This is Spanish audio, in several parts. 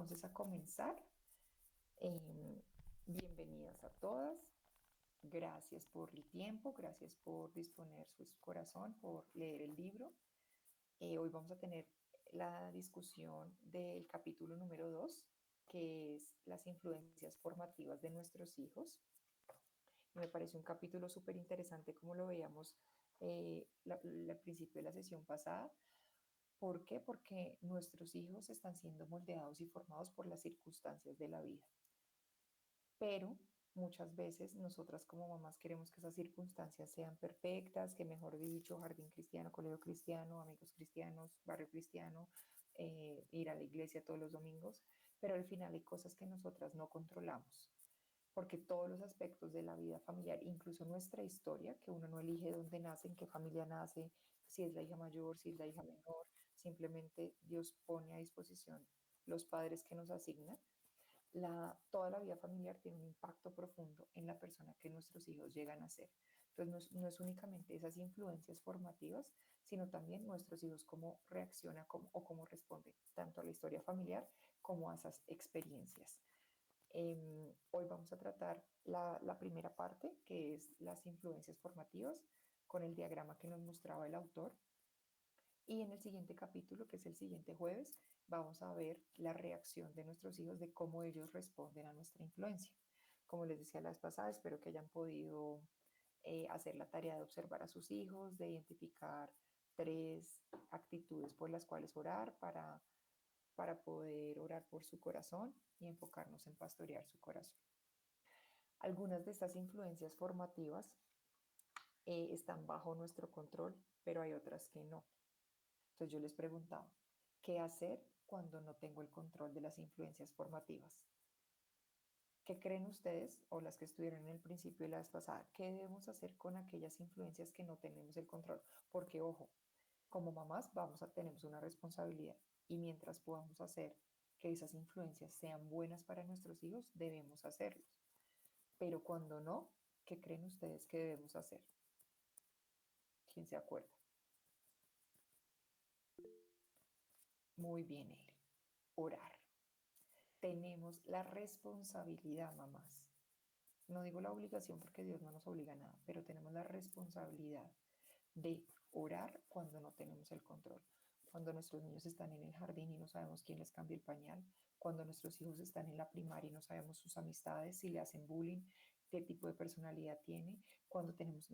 entonces a comenzar. Em, Bienvenidas a todas. Gracias por el tiempo, gracias por disponer su corazón, por leer el libro. Hoy vamos a tener la discusión del capítulo número 2, que es las influencias formativas de nuestros hijos. Me parece un capítulo súper interesante como lo veíamos al principio de la sesión pasada. ¿Por qué? Porque nuestros hijos están siendo moldeados y formados por las circunstancias de la vida. Pero muchas veces nosotras como mamás queremos que esas circunstancias sean perfectas, que mejor dicho, jardín cristiano, colegio cristiano, amigos cristianos, barrio cristiano, ir a la iglesia todos los domingos, pero al final hay cosas que nosotras no controlamos, porque todos los aspectos de la vida familiar, incluso nuestra historia, que uno no elige dónde nace, en qué familia nace, si es la hija mayor, si es la hija menor, simplemente Dios pone a disposición los padres que nos asignan. Toda la vida familiar tiene un impacto profundo en la persona que nuestros hijos llegan a ser. Entonces, no es únicamente esas influencias formativas, sino también nuestros hijos cómo reaccionan o cómo responden tanto a la historia familiar como a esas experiencias. Hoy vamos a tratar la primera parte, que es las influencias formativas, con el diagrama que nos mostraba el autor. Y en el siguiente capítulo, que es el siguiente jueves, vamos a ver la reacción de nuestros hijos, de cómo ellos responden a nuestra influencia. Como les decía la vez pasada, espero que hayan podido hacer la tarea de observar a sus hijos, de identificar 3 actitudes por las cuales orar para poder orar por su corazón y enfocarnos en pastorear su corazón. Algunas de estas influencias formativas están bajo nuestro control, pero hay otras que no. Entonces yo les preguntaba, ¿qué hacer cuando no tengo el control de las influencias formativas? ¿Qué creen ustedes, o las que estuvieron en el principio de la vez pasada, qué debemos hacer con aquellas influencias que no tenemos el control? Porque, ojo, como mamás tenemos una responsabilidad, y mientras podamos hacer que esas influencias sean buenas para nuestros hijos, debemos hacerlos. Pero cuando no, ¿qué creen ustedes que debemos hacer? ¿Quién se acuerda? Muy bien, Eli. Orar. Tenemos la responsabilidad, mamás. No digo la obligación porque Dios no nos obliga a nada, pero tenemos la responsabilidad de orar cuando no tenemos el control. Cuando nuestros niños están en el jardín y no sabemos quién les cambia el pañal, cuando nuestros hijos están en la primaria y no sabemos sus amistades, si le hacen bullying, qué tipo de personalidad tiene, cuando tenemos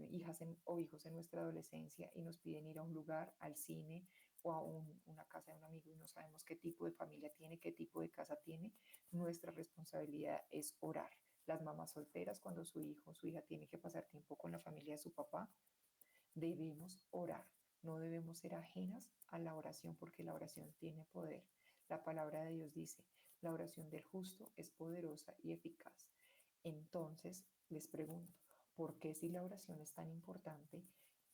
o hijos en nuestra adolescencia y nos piden ir a un lugar, al cine o a una casa de un amigo y no sabemos qué tipo de familia tiene, qué tipo de casa tiene, nuestra responsabilidad es orar. Las mamás solteras, cuando su hijo o su hija tiene que pasar tiempo con la familia de su papá, debemos orar. No debemos ser ajenas a la oración, porque la oración tiene poder. La palabra de Dios dice, la oración del justo es poderosa y eficaz. Entonces, les pregunto, ¿por qué, si la oración es tan importante,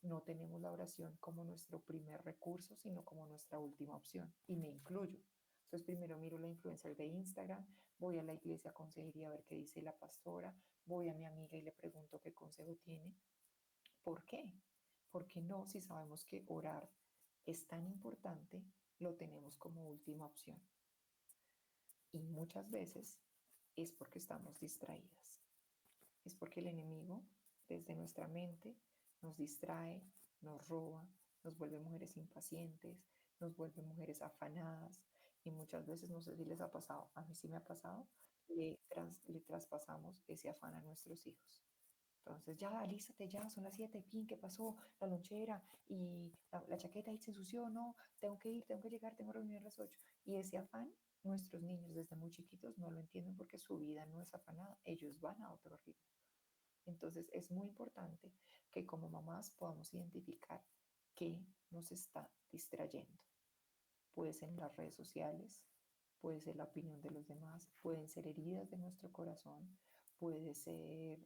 no tenemos la oración como nuestro primer recurso, sino como nuestra última opción? Y me incluyo. Entonces, primero miro la influencer de Instagram, voy a la iglesia a consejería a ver qué dice la pastora, voy a mi amiga y le pregunto qué consejo tiene. ¿Por qué? Porque no, si sabemos que orar es tan importante, lo tenemos como última opción. Y muchas veces es porque estamos distraídas. Es porque el enemigo, desde nuestra mente, nos distrae, nos roba, nos vuelve mujeres impacientes, nos vuelve mujeres afanadas. Y muchas veces, no sé si les ha pasado, a mí sí me ha pasado, le traspasamos ese afán a nuestros hijos. Entonces, ya, alístate, ya, son las 7, pin, ¿qué pasó? La lonchera y la chaqueta ahí se ensució, no, tengo que ir, tengo que llegar, tengo reunión a las 8. Y ese afán, nuestros niños desde muy chiquitos no lo entienden porque su vida no es afanada, ellos van a otro ritmo. Entonces, es muy importante que como mamás podamos identificar qué nos está distrayendo. Puede ser en las redes sociales, puede ser la opinión de los demás, pueden ser heridas de nuestro corazón, puede ser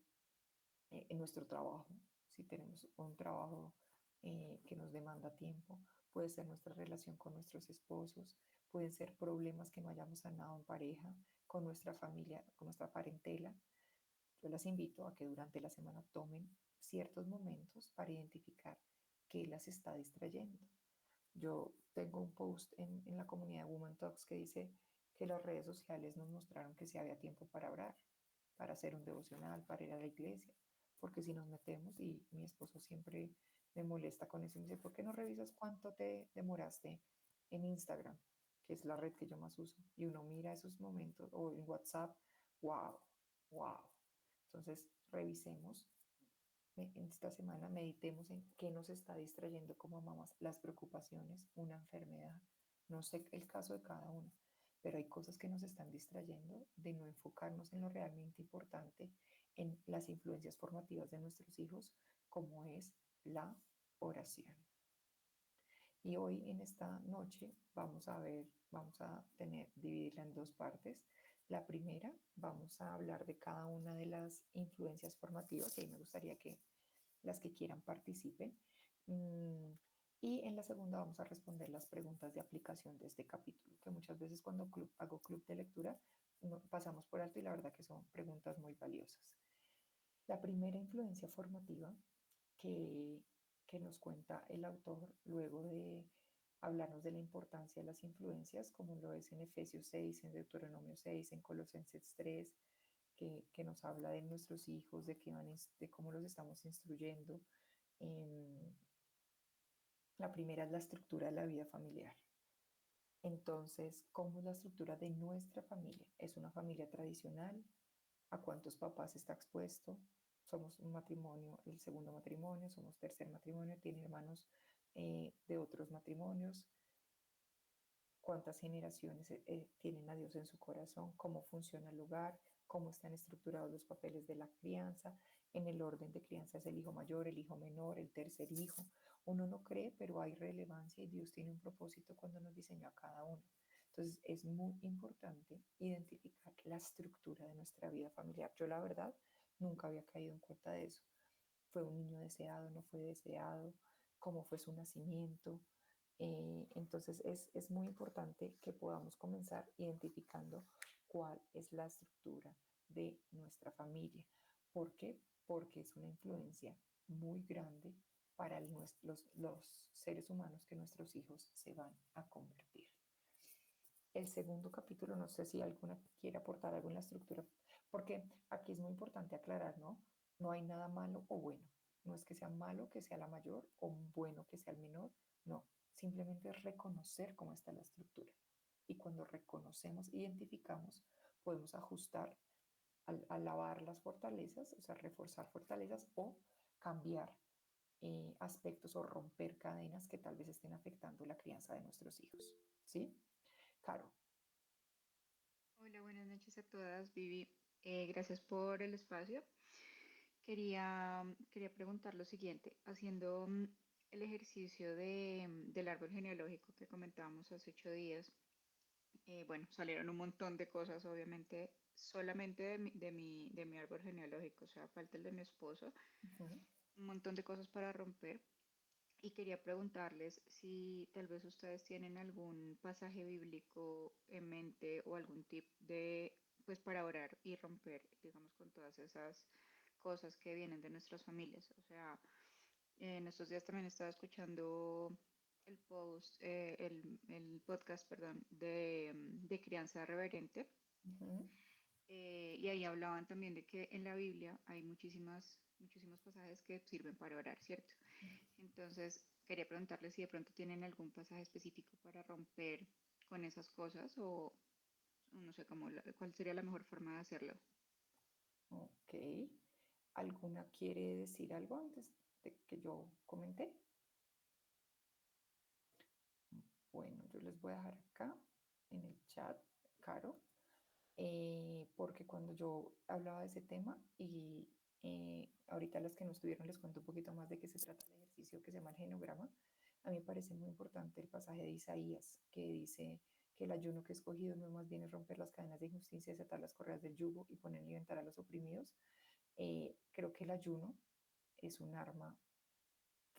en nuestro trabajo, si tenemos un trabajo que nos demanda tiempo, puede ser nuestra relación con nuestros esposos, pueden ser problemas que no hayamos sanado en pareja, con nuestra familia, con nuestra parentela. Yo las invito a que durante la semana tomen ciertos momentos para identificar qué las está distrayendo. Yo tengo un post en la comunidad Woman Talks que dice que las redes sociales nos mostraron que sí había tiempo para orar, para hacer un devocional, para ir a la iglesia, porque si nos metemos, y mi esposo siempre me molesta con eso, me dice, ¿por qué no revisas cuánto te demoraste en Instagram, que es la red que yo más uso? Y uno mira esos momentos, o en WhatsApp, wow, wow. Entonces, revisemos en esta semana, meditemos en qué nos está distrayendo como mamás, las preocupaciones, una enfermedad, no sé el caso de cada uno, pero hay cosas que nos están distrayendo de no enfocarnos en lo realmente importante, en las influencias formativas de nuestros hijos, como es la oración. Y hoy en esta noche vamos a ver, vamos a dividirla en dos partes. La primera, vamos a hablar de cada una de las influencias formativas, y ahí me gustaría que las que quieran participen. Mm, y en la segunda vamos a responder las preguntas de aplicación de este capítulo, que muchas veces cuando hago club de lectura pasamos por alto y la verdad que son preguntas muy valiosas. La primera influencia formativa que, que nos cuenta el autor luego de hablarnos de la importancia de las influencias, como lo es en Efesios 6, en Deuteronomio 6, en Colosenses 3, que nos habla de nuestros hijos, de cómo los estamos instruyendo. La primera es la estructura de la vida familiar. Entonces, ¿cómo es la estructura de nuestra familia? ¿Es una familia tradicional? ¿A cuántos papás está expuesto? Somos un matrimonio, el segundo matrimonio, somos tercer matrimonio, tiene hermanos de otros matrimonios. ¿Cuántas generaciones tienen a Dios en su corazón? ¿Cómo funciona el hogar? ¿Cómo están estructurados los papeles de la crianza? En el orden de crianza es el hijo mayor, el hijo menor, el tercer hijo. Uno no cree, pero hay relevancia y Dios tiene un propósito cuando nos diseñó a cada uno. Entonces es muy importante identificar la estructura de nuestra vida familiar. Yo la verdad nunca había caído en cuenta de eso. ¿Fue un niño deseado? ¿No fue deseado? ¿Cómo fue su nacimiento? Entonces es muy importante que podamos comenzar identificando cuál es la estructura de nuestra familia. ¿Por qué? Porque es una influencia muy grande para los seres humanos que nuestros hijos se van a convertir. El segundo capítulo, no sé si alguna quiere aportar algo en la estructura, porque aquí es muy importante aclarar, ¿no? No hay nada malo o bueno. No es que sea malo que sea la mayor o bueno que sea el menor, no. Simplemente es reconocer cómo está la estructura. Y cuando reconocemos, identificamos, podemos ajustar, alabar las fortalezas, o sea, reforzar fortalezas o cambiar aspectos o romper cadenas que tal vez estén afectando la crianza de nuestros hijos. ¿Sí? Caro. Hola, buenas noches a todas, Vivi. Gracias por el espacio. Quería preguntar lo siguiente, haciendo el ejercicio del árbol genealógico que comentábamos hace 8 días, bueno, salieron un montón de cosas, obviamente, solamente de mi árbol genealógico, o sea, falta el de mi esposo, Ujú, un montón de cosas para romper. Y quería preguntarles si tal vez ustedes tienen algún pasaje bíblico en mente o algún tip de, pues para orar y romper, digamos, con todas esas cosas que vienen de nuestras familias. O sea, en estos días también estaba escuchando el podcast, perdón, de crianza reverente. ujú. Y ahí hablaban también de que en la Biblia hay muchísimos pasajes que sirven para orar, ¿cierto? Entonces, quería preguntarles si de pronto tienen algún pasaje específico para romper con esas cosas o no sé cuál sería la mejor forma de hacerlo. Ok. ¿Alguna quiere decir algo antes de que yo comente? Bueno, yo les voy a dejar acá en el chat, Caro, porque cuando yo hablaba de ese tema y ahorita las que no estuvieron les cuento un poquito más de qué se trata el ejercicio que se llama el genograma, a mí me parece muy importante el pasaje de Isaías que dice que el ayuno que he escogido no más bien es romper las cadenas de injusticia, desatar las correas del yugo y poner en libertad a los oprimidos. Creo que el ayuno es un arma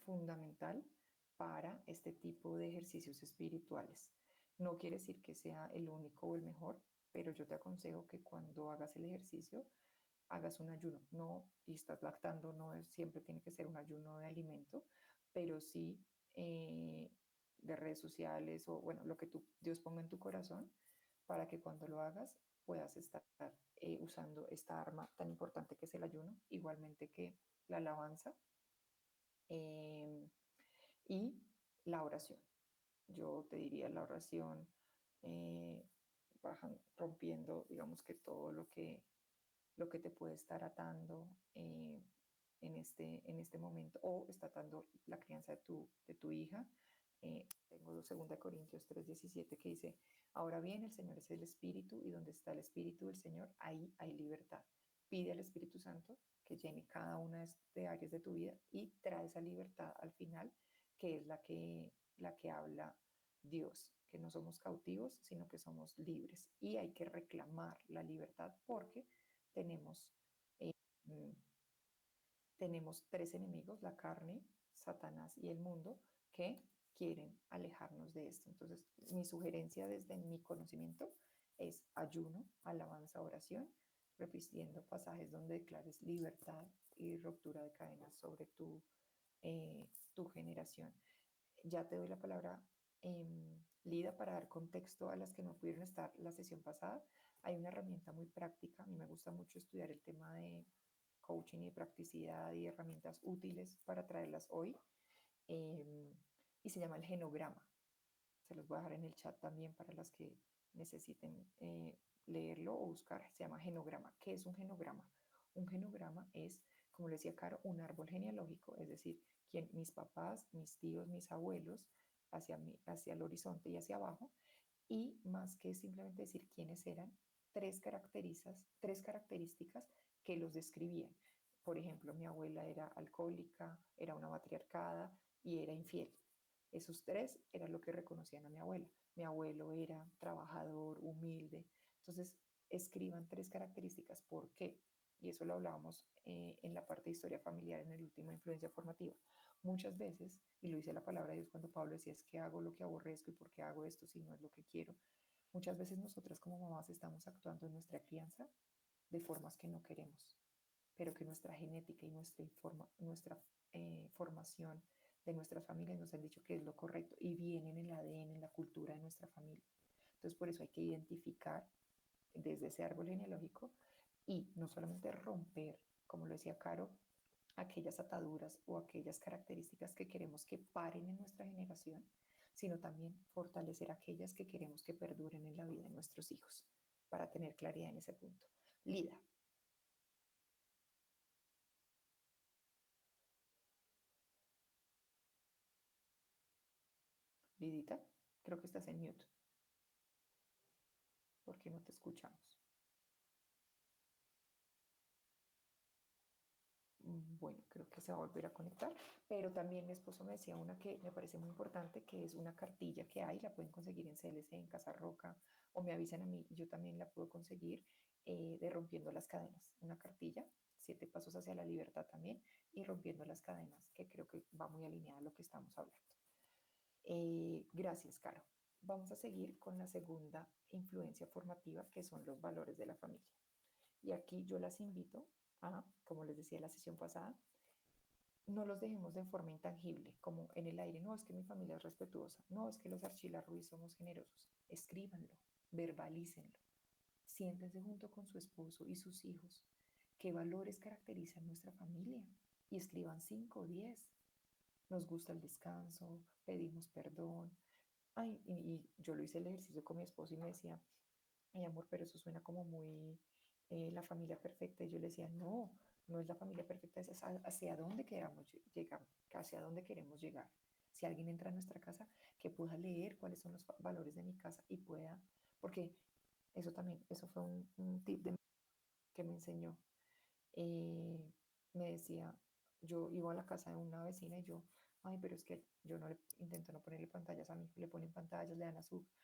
fundamental para este tipo de ejercicios espirituales. No quiere decir que sea el único o el mejor, pero yo te aconsejo que cuando hagas el ejercicio hagas un ayuno. No, y estás lactando, no es, siempre tiene que ser un ayuno de alimento, pero sí de redes sociales o bueno, lo que Dios ponga en tu corazón para que cuando lo hagas puedas estar usando esta arma tan importante que es el ayuno, igualmente que la alabanza eh, y la oración. Yo te diría la oración, eh, rompiendo, digamos que todo lo que te puede estar atando en este momento o está atando la crianza de tu hija. Tengo 2 Corintios 3:17 que dice, ahora bien, el Señor es el Espíritu y donde está el Espíritu del Señor, ahí hay libertad. Pide al Espíritu Santo que llene cada una de áreas de tu vida y trae esa libertad al final, que es la que habla Dios, que no somos cautivos, sino que somos libres. Y hay que reclamar la libertad porque tenemos, eh, mm, tenemos 3 enemigos, la carne, Satanás y el mundo, que quieren alejarnos de esto. Entonces, mi sugerencia desde mi conocimiento es ayuno, alabanza, oración, repitiendo pasajes donde declares libertad y ruptura de cadenas sobre tu generación. Ya te doy la palabra, Lida, para dar contexto a las que no pudieron estar la sesión pasada. Hay una herramienta muy práctica, a mí me gusta mucho estudiar el tema de coaching y practicidad y herramientas útiles para traerlas hoy, eh, y se llama el genograma. Se los voy a dejar en el chat también para las que necesiten leerlo o buscar. Se llama genograma. ¿Qué es un genograma? Un genograma es, como le decía Caro, un árbol genealógico, es decir, mis papás, mis tíos, mis abuelos, hacia el horizonte y hacia abajo, y más que simplemente decir quiénes eran, tres características que los describían. Por ejemplo, mi abuela era alcohólica, era una matriarcada y era infiel. Esos tres eran lo que reconocían a mi abuela. Mi abuelo era trabajador, humilde. Entonces, escriban 3 características. ¿Por qué? Y eso lo hablábamos en la parte de historia familiar en el último influencia formativa. Muchas veces, y lo dice la palabra de Dios cuando Pablo decía, es que hago lo que aborrezco y por qué hago esto si no es lo que quiero. Muchas veces nosotras como mamás estamos actuando en nuestra crianza de formas que no queremos, pero que nuestra genética y nuestra formación de nuestras familias nos han dicho que es lo correcto y viene en el ADN, en la cultura de nuestra familia. Entonces, por eso hay que identificar desde ese árbol genealógico y no solamente romper, como lo decía Caro, aquellas ataduras o aquellas características que queremos que paren en nuestra generación, sino también fortalecer aquellas que queremos que perduren en la vida de nuestros hijos, para tener claridad en ese punto. Lida, Lidita, creo que estás en mute, porque no te escuchamos. Bueno, creo que se va a volver a conectar, pero también mi esposo me decía una que me parece muy importante, que es una cartilla que hay, la pueden conseguir en CLC, en Casa Roca, o me avisan a mí, y yo también la puedo conseguir, de Rompiendo las Cadenas, una cartilla, 7 pasos hacia la libertad también, y Rompiendo las Cadenas, que creo que va muy alineada a lo que estamos hablando. Gracias, Caro. Vamos a seguir con la segunda influencia formativa, que son los valores de la familia. Y aquí yo las invito a, como les decía la sesión pasada, no los dejemos de forma intangible, como en el aire. No, es que mi familia es respetuosa. No, es que los Archila Ruiz somos generosos. Escríbanlo, verbalícenlo. Siéntense junto con su esposo y sus hijos. ¿Qué valores caracterizan nuestra familia? Y escriban 5 o 10. Nos gusta el descanso, pedimos perdón. Ay, y yo lo hice el ejercicio con mi esposo y me decía, ay amor, pero eso suena como muy la familia perfecta. Y yo le decía, no, no es la familia perfecta, es hacia dónde queramos llegar, hacia dónde queremos llegar. Si alguien entra a nuestra casa, que pueda leer cuáles son los valores de mi casa y pueda, porque eso también, eso fue un tip que me enseñó. Eh, Me decía, yo iba a la casa de una vecina y yo, ay, pero es que yo no le, intento no ponerle pantallas a mi hijo, le ponen pantallas, le dan azúcar.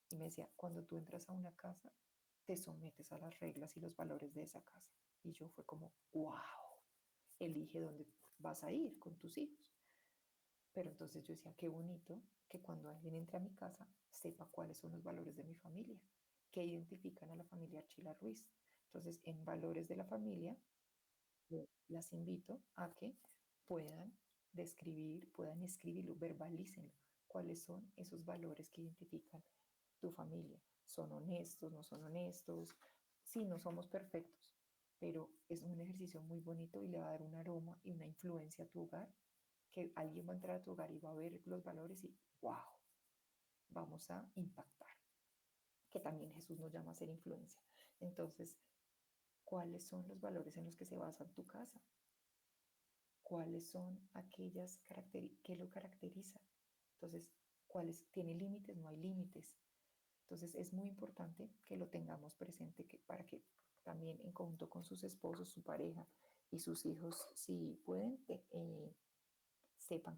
Y me decía, cuando tú entras a una casa, te sometes a las reglas y los valores de esa casa. Y yo fue como, wow, elige dónde vas a ir con tus hijos. Pero entonces yo decía, qué bonito que cuando alguien entre a mi casa sepa cuáles son los valores de mi familia, que identifican a la familia Archila Ruiz. Entonces, en valores de la familia, yo las invito a que puedan describir, puedan escribirlo, verbalícenlo, cuáles son esos valores que identifican tu familia. son honestos, no son honestos. Sí, no somos perfectos, pero es un ejercicio muy bonito y le va a dar un aroma y una influencia a tu hogar, que alguien va a entrar a tu hogar y va a ver los valores y wow, vamos a impactar, que también Jesús nos llama a ser influencia. Entonces, ¿cuáles son los valores en los que se basa tu casa? ¿Cuáles son aquellas características que lo caracteriza? Entonces, ¿cuáles tiene límites? No hay límites. Entonces, es muy importante que lo tengamos presente para que también en conjunto con sus esposos, su pareja y sus hijos, si pueden, sepan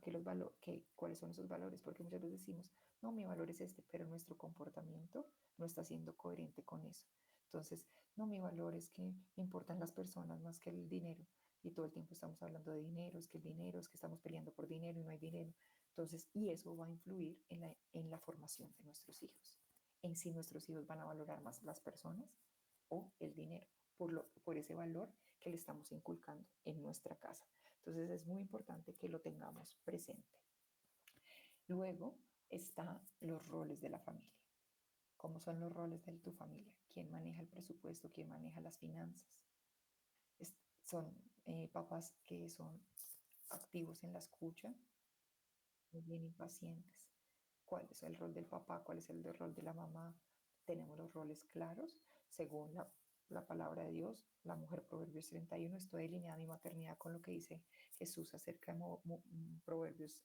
cuáles son esos valores, porque muchas veces decimos, no, mi valor es este, pero nuestro comportamiento no está siendo coherente con eso. Entonces, no, mi valor es que me importan las personas más que el dinero, y todo el tiempo estamos hablando de dinero, es que el dinero, es que estamos peleando por dinero y no hay dinero. Entonces, y eso va a influir en la formación de nuestros hijos, en si nuestros hijos van a valorar más las personas o el dinero, por ese valor que le estamos inculcando en nuestra casa. Entonces es muy importante que lo tengamos presente. Luego están los roles de la familia. ¿Cómo son los roles de tu familia? ¿Quién maneja el presupuesto? ¿Quién maneja las finanzas? Son papás que son activos en la escucha, muy bien impacientes. ¿Cuál es el rol del papá? ¿Cuál es el rol de la mamá? Tenemos los roles claros según la palabra de Dios. La mujer, Proverbios 31, estoy alineada mi maternidad con lo que dice Jesús acerca de Proverbios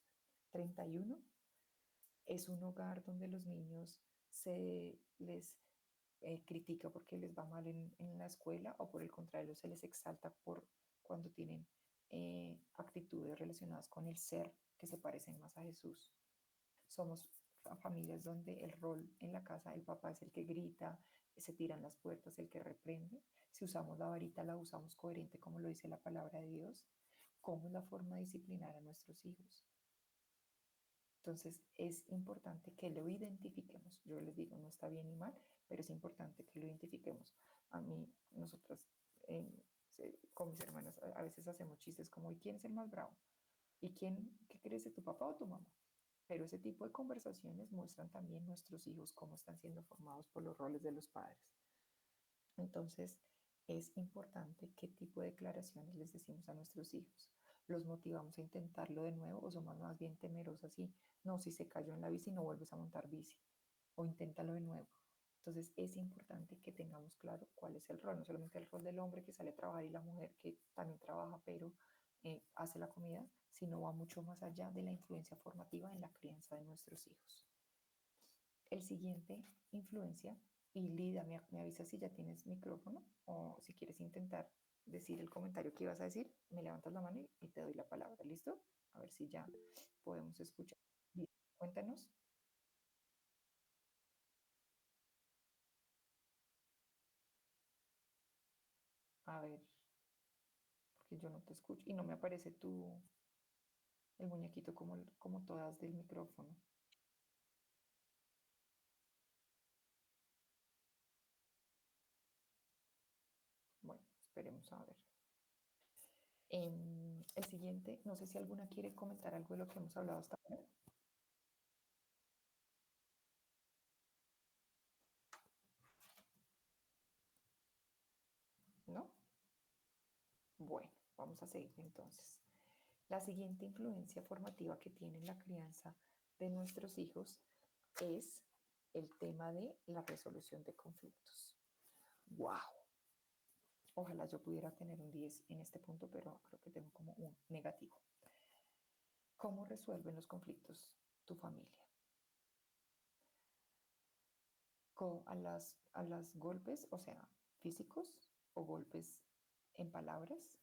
31. Es un hogar donde los niños se les critica porque les va mal en la escuela, o por el contrario se les exalta por cuando tienen actitudes relacionadas con el ser que se parecen más a Jesús. Somos familias donde el rol en la casa, el papá es el que grita, se tiran las puertas, el que reprende. Si usamos la varita, la usamos coherente como lo dice la palabra de Dios. ¿Cómo es la forma de disciplinar a nuestros hijos? Entonces es importante que lo identifiquemos. Yo les digo, no está bien ni mal, pero es importante que lo identifiquemos. A mí, nosotras, eh, con mis hermanas, a veces hacemos chistes como, ¿y quién es el más bravo? ¿Y qué crees de tu papá o tu mamá? Pero ese tipo de conversaciones muestran también nuestros hijos cómo están siendo formados por los roles de los padres. Entonces, es importante qué tipo de declaraciones les decimos a nuestros hijos. ¿Los motivamos a intentarlo de nuevo o somos más bien temerosas y no, si se cayó en la bici no vuelves a montar bici o inténtalo de nuevo? Entonces, es importante que tengamos claro cuál es el rol, no solamente el rol del hombre que sale a trabajar y la mujer que también trabaja, pero hace la comida, sino va mucho más allá de la influencia formativa en la crianza de nuestros hijos. El siguiente, influencia, y Lida, me avisas si ya tienes micrófono o si quieres intentar decir el comentario que ibas a decir, me levantas la mano y te doy la palabra, ¿listo? A ver si ya podemos escuchar. Cuéntanos. A ver, porque yo no te escucho y no me aparece el muñequito como todas del micrófono. Bueno, esperemos a ver. El siguiente, no sé si alguna quiere comentar algo de lo que hemos hablado hasta ahora, ¿no? Bueno, vamos a seguir entonces. La siguiente influencia formativa que tiene la crianza de nuestros hijos es el tema de la resolución de conflictos. ¡Wow! Ojalá yo pudiera tener un 10 en este punto, pero creo que tengo como un negativo. ¿Cómo resuelven los conflictos tu familia? A las golpes, o sea, físicos o golpes en palabras,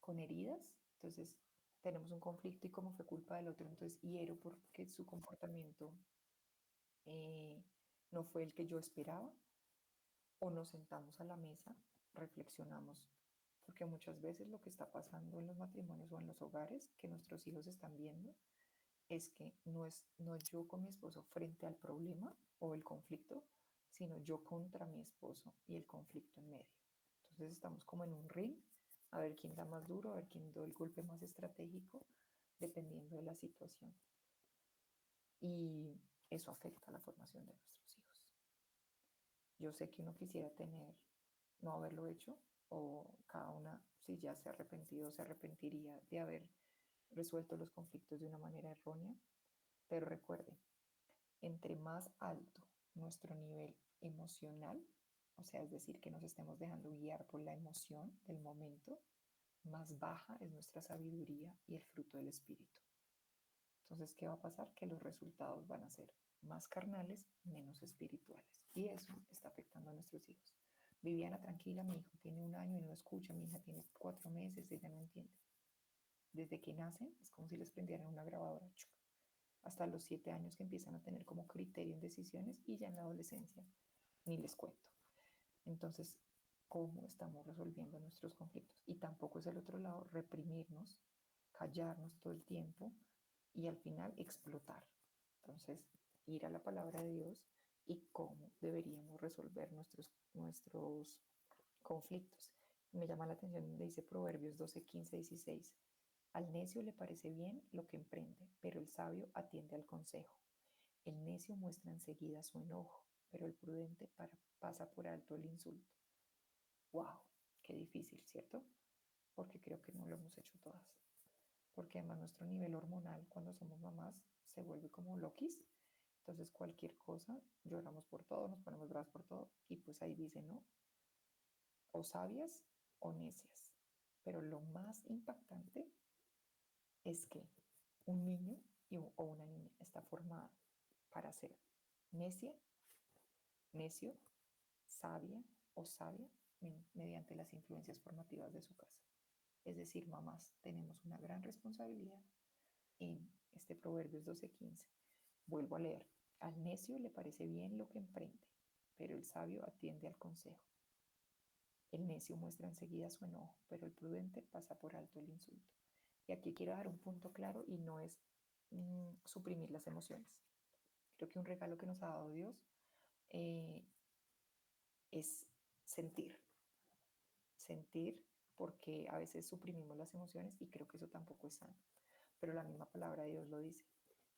con heridas. Entonces, tenemos un conflicto y como fue culpa del otro, entonces hiero porque su comportamiento eh, no fue el que yo esperaba, o nos sentamos a la mesa, reflexionamos, porque muchas veces lo que está pasando en los matrimonios o en los hogares que nuestros hijos están viendo es que no es no yo con mi esposo frente al problema o el conflicto, sino yo contra mi esposo y el conflicto en medio. Entonces estamos como en un ring, a ver quién da más duro, a ver quién da el golpe más estratégico, dependiendo de la situación. Y eso afecta a la formación de nuestros hijos. Yo sé que uno quisiera tener, no haberlo hecho, o cada una, si ya se ha arrepentido, se arrepentiría de haber resuelto los conflictos de una manera errónea, pero recuerde, entre más alto nuestro nivel emocional, o sea, es decir, que nos estemos dejando guiar por la emoción del momento, más baja es nuestra sabiduría y el fruto del espíritu. Entonces, ¿qué va a pasar? Que los resultados van a ser más carnales, menos espirituales. Y eso está afectando a nuestros hijos. Viviana, tranquila, mi hijo tiene 1 año y no escucha, mi hija tiene 4 meses, ella no entiende. Desde que nacen es como si les prendieran una grabadora, hasta los 7 años que empiezan a tener como criterio en decisiones y ya en la adolescencia, ni les cuento. Entonces, ¿cómo estamos resolviendo nuestros conflictos? Y tampoco es el otro lado reprimirnos, callarnos todo el tiempo y al final explotar. Entonces, ir a la palabra de Dios y cómo deberíamos resolver nuestros conflictos. Me llama la atención donde dice Proverbios 12, 15, 16. Al necio le parece bien lo que emprende, pero el sabio atiende al consejo. El necio muestra enseguida su enojo, pero el prudente pasa por alto el insulto. ¡Wow! Qué difícil, ¿cierto? Porque creo que no lo hemos hecho todas. Porque además nuestro nivel hormonal cuando somos mamás se vuelve como loquis. Entonces cualquier cosa, lloramos por todo, nos ponemos bravos por todo y pues ahí dice, ¿no? O sabias o necias. Pero lo más impactante es que un niño o una niña está formada para ser necia, necio, sabia o sabia mediante las influencias formativas de su casa. Es decir, mamás, tenemos una gran responsabilidad en este Proverbios 12:15. Vuelvo a leer. Al necio le parece bien lo que emprende, pero el sabio atiende al consejo. El necio muestra enseguida su enojo, pero el prudente pasa por alto el insulto. Y aquí quiero dar un punto claro y no es suprimir las emociones. Creo que un regalo que nos ha dado Dios eh, es sentir, sentir porque a veces suprimimos las emociones y creo que eso tampoco es sano. Pero la misma palabra de Dios lo dice,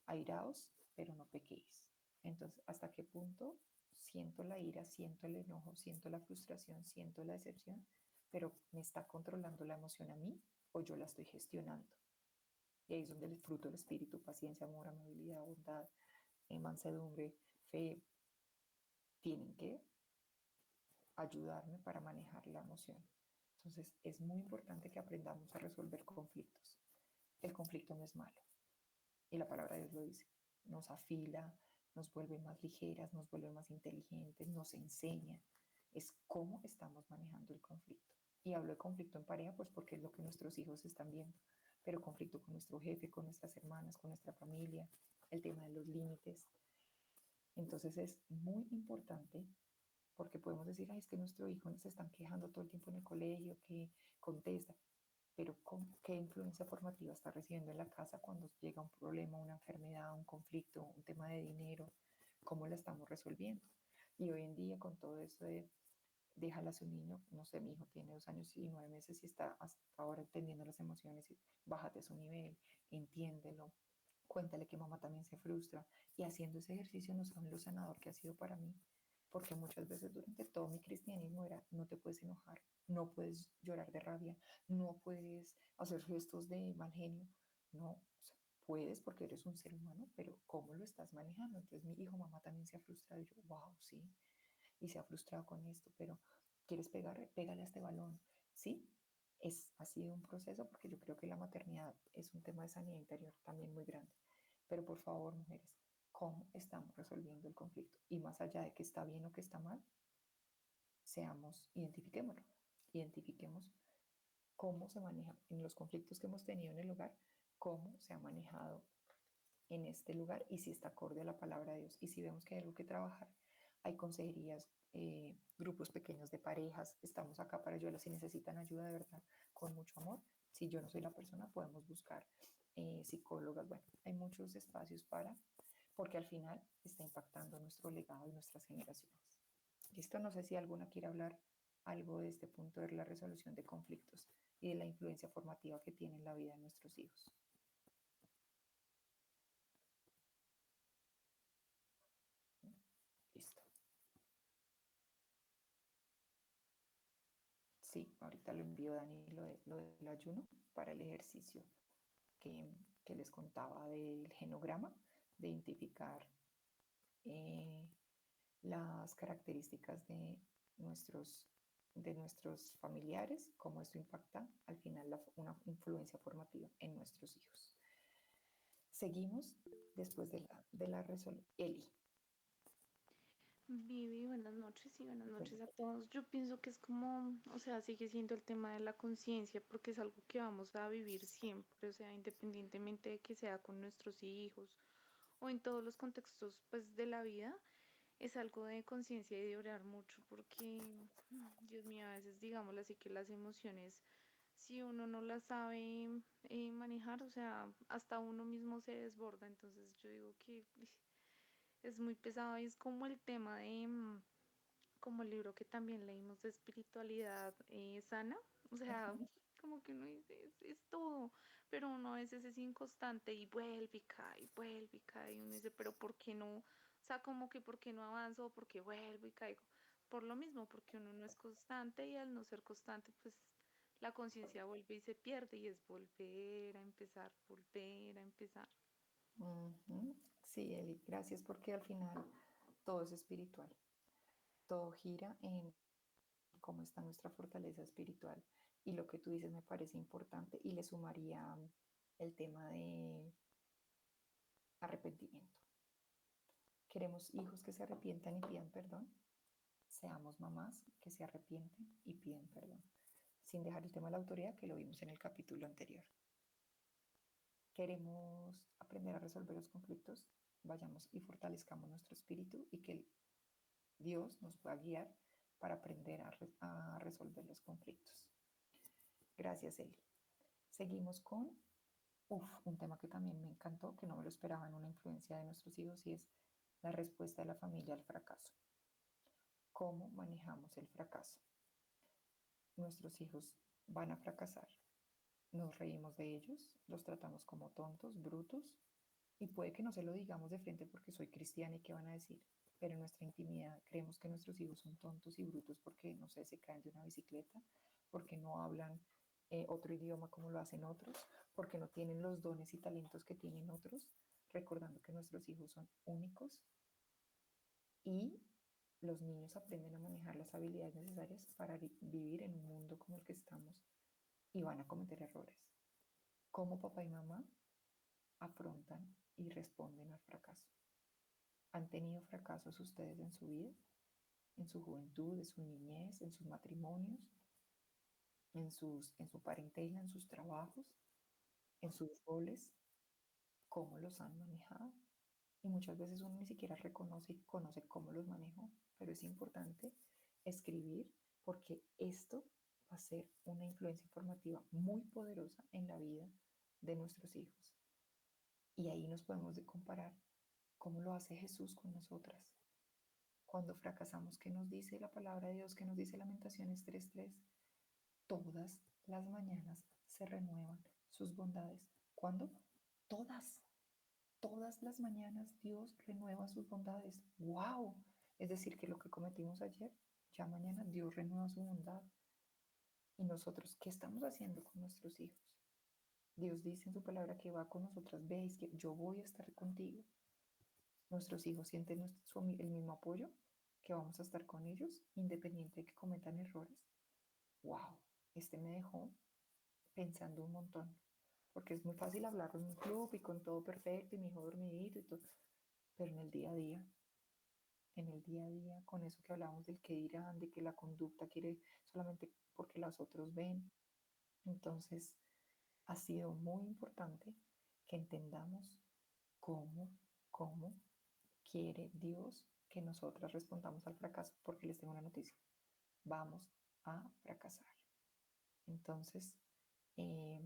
airaos, pero no pequéis. Entonces, ¿hasta qué punto siento la ira, siento el enojo, siento la frustración, siento la decepción, pero me está controlando la emoción a mí o yo la estoy gestionando? Y ahí es donde el fruto del espíritu, paciencia, amor, amabilidad, bondad, mansedumbre, fe, tienen que ayudarme para manejar la emoción. Entonces, es muy importante que aprendamos a resolver conflictos. El conflicto no es malo. Y la palabra de Dios lo dice. Nos afila, nos vuelve más ligeras, nos vuelve más inteligentes, nos enseña. Es cómo estamos manejando el conflicto. Y hablo de conflicto en pareja, pues porque es lo que nuestros hijos están viendo. Pero conflicto con nuestro jefe, con nuestras hermanas, con nuestra familia, el tema de los límites. Entonces es muy importante porque podemos decir, ay, es que nuestro hijo se están quejando todo el tiempo en el colegio, que contesta, pero ¿qué influencia formativa está recibiendo en la casa cuando llega un problema, una enfermedad, un conflicto, un tema de dinero? ¿Cómo la estamos resolviendo? Y hoy en día con todo eso de déjala a su niño, no sé, mi hijo tiene 2 años y 9 meses y está hasta ahora entendiendo las emociones y bájate a su nivel, entiéndelo, cuéntale que mamá también se frustra y haciendo ese ejercicio no saben lo sanador que ha sido para mí, porque muchas veces durante todo mi cristianismo era no te puedes enojar, no puedes llorar de rabia, no puedes hacer gestos de mal genio, no, o sea, puedes porque eres un ser humano, pero ¿cómo lo estás manejando? Entonces mi hijo, mamá también se ha frustrado y yo, wow, sí, y se ha frustrado con esto, pero ¿quieres pegarle? Pégale a este balón, ¿sí? Ha sido un proceso porque yo creo que la maternidad es un tema de sanidad interior también muy grande. Pero por favor, mujeres, ¿cómo estamos resolviendo el conflicto? Y más allá de que está bien o que está mal, identifiquémoslo, identifiquemos cómo se maneja en los conflictos que hemos tenido en el hogar, cómo se ha manejado en este lugar y si está acorde a la palabra de Dios. Y si vemos que hay algo que trabajar, hay consejerías, grupos pequeños de parejas, estamos acá para ayudarlos si necesitan ayuda de verdad, con mucho amor. Si yo no soy la persona, podemos buscar psicólogas. Bueno, hay muchos espacios porque al final está impactando nuestro legado y nuestras generaciones. Listo, no sé si alguna quiere hablar algo de este punto de la resolución de conflictos y de la influencia formativa que tiene en la vida de nuestros hijos. Listo. Sí, ahorita lo envío, Dani, lo del ayuno para el ejercicio que les contaba del genograma, de identificar eh, las características nuestros, de nuestros familiares, cómo esto impacta al final una influencia formativa en nuestros hijos. Seguimos después de la resolución. Eli. Vivi, buenas noches y buenas noches a todos. Yo pienso que es como, o sea, sigue siendo el tema de la conciencia porque es algo que vamos a vivir siempre, o sea, independientemente de que sea con nuestros hijos o en todos los contextos pues de la vida, es algo de conciencia y de orar mucho porque, Dios mío, a veces digámoslo así que las emociones, si uno no las sabe manejar, o sea, hasta uno mismo se desborda, entonces yo digo que es muy pesado y es como el tema de como el libro que también leímos de espiritualidad sana, o sea, Ujú. como que uno dice, es todo, pero uno a veces es inconstante y vuelve y cae, y uno dice, pero ¿por qué no? O sea, como que ¿por qué no avanzo? ¿Por qué vuelvo y caigo? Por lo mismo, porque uno no es constante y al no ser constante, pues la conciencia vuelve y se pierde y es volver a empezar, volver a empezar. Ujú. Sí, Eli, gracias porque al final todo es espiritual. Todo gira en cómo está nuestra fortaleza espiritual. Y lo que tú dices me parece importante y le sumaría el tema de arrepentimiento. Queremos hijos que se arrepientan y pidan perdón. Seamos mamás que se arrepienten y piden perdón. Sin dejar el tema de la autoridad que lo vimos en el capítulo anterior. Queremos aprender a resolver los conflictos. Vayamos y fortalezcamos nuestro espíritu y que Dios nos pueda guiar para aprender a resolver los conflictos. Gracias, Eli. Seguimos con un tema que también me encantó, que no me lo esperaba en una influencia de nuestros hijos, y es la respuesta de la familia al fracaso. ¿Cómo manejamos el fracaso? Nuestros hijos van a fracasar. Nos reímos de ellos, los tratamos como tontos, brutos, y puede que no se lo digamos de frente porque soy cristiana y qué van a decir, pero en nuestra intimidad creemos que nuestros hijos son tontos y brutos porque, no sé, se caen de una bicicleta, porque no hablan otro idioma como lo hacen otros, porque no tienen los dones y talentos que tienen otros, recordando que nuestros hijos son únicos y los niños aprenden a manejar las habilidades necesarias para vivir en un mundo como el que estamos y van a cometer errores. ¿Cómo papá y mamá afrontan y responden al fracaso? ¿Han tenido fracasos ustedes en su vida, en su juventud, en su niñez, en sus matrimonios, en su parentela, en sus trabajos, en sus roles? ¿Cómo los han manejado? Y muchas veces uno ni siquiera reconoce y conoce cómo los manejó, pero es importante escribir porque esto va a ser una influencia informativa muy poderosa en la vida de nuestros hijos. Y ahí nos podemos comparar cómo lo hace Jesús con nosotras. Cuando fracasamos, ¿qué nos dice la palabra de Dios? ¿Qué nos dice Lamentaciones 3:3? Todas las mañanas se renuevan sus bondades. ¿Cuándo? Todas. Todas las mañanas Dios renueva sus bondades. ¡Wow! Es decir, que lo que cometimos ayer, ya mañana Dios renueva su bondad. ¿Y nosotros qué estamos haciendo con nuestros hijos? Dios dice en su palabra que va con nosotras. Veis que yo voy a estar contigo. Nuestros hijos sienten el mismo apoyo, que vamos a estar con ellos, independiente de que cometan errores. ¡Wow! Este me dejó pensando un montón. Porque es muy fácil hablar en un club y con todo perfecto y mi hijo dormidito y todo. Pero en el día a día, con eso que hablamos del que dirán, de que la conducta quiere solamente porque las otros ven. Entonces, ha sido muy importante que entendamos cómo, cómo quiere Dios que nosotras respondamos al fracaso, porque les tengo una noticia, vamos a fracasar. Entonces, eh,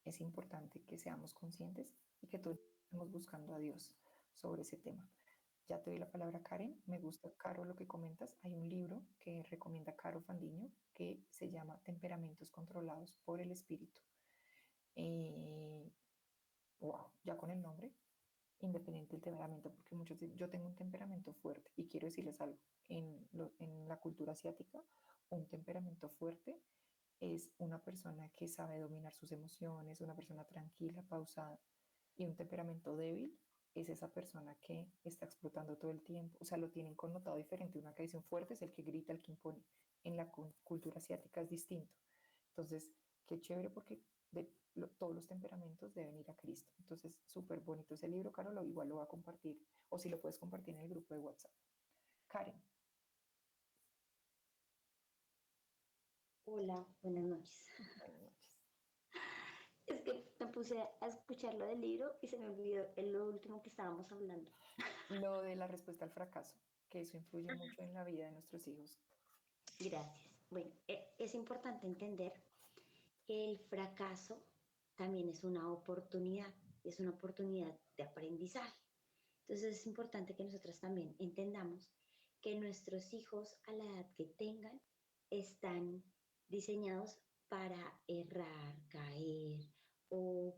es importante que seamos conscientes y que todos estemos buscando a Dios sobre ese tema. Ya te doy la palabra, Karen. Me gusta, Caro, lo que comentas. Hay un libro que recomienda Caro Fandiño que se llama Temperamentos controlados por el espíritu. Eh, wow, ya con el nombre, independiente del temperamento, porque yo tengo un temperamento fuerte y quiero decirles algo. En la cultura asiática, un temperamento fuerte es una persona que sabe dominar sus emociones, una persona tranquila, pausada. Y un temperamento débil es esa persona que está explotando todo el tiempo. O sea, lo tienen connotado diferente. Una que dice un fuerte es el que grita, el que impone. En la cultura asiática es distinto. Entonces, qué chévere porque todos los temperamentos deben ir a Cristo. Entonces, súper bonito ese libro, Carol. Igual lo va a compartir. O si lo puedes compartir en el grupo de WhatsApp. Karen. Hola, buenas noches. Buenas noches. Es que me puse a escuchar lo del libro y se me olvidó lo último que estábamos hablando. Lo de la respuesta al fracaso, que eso influye mucho en la vida de nuestros hijos. Gracias. Bueno, es importante entender que el fracaso también es una oportunidad de aprendizaje. Entonces es importante que nosotros también entendamos que nuestros hijos a la edad que tengan están diseñados para errar, caer o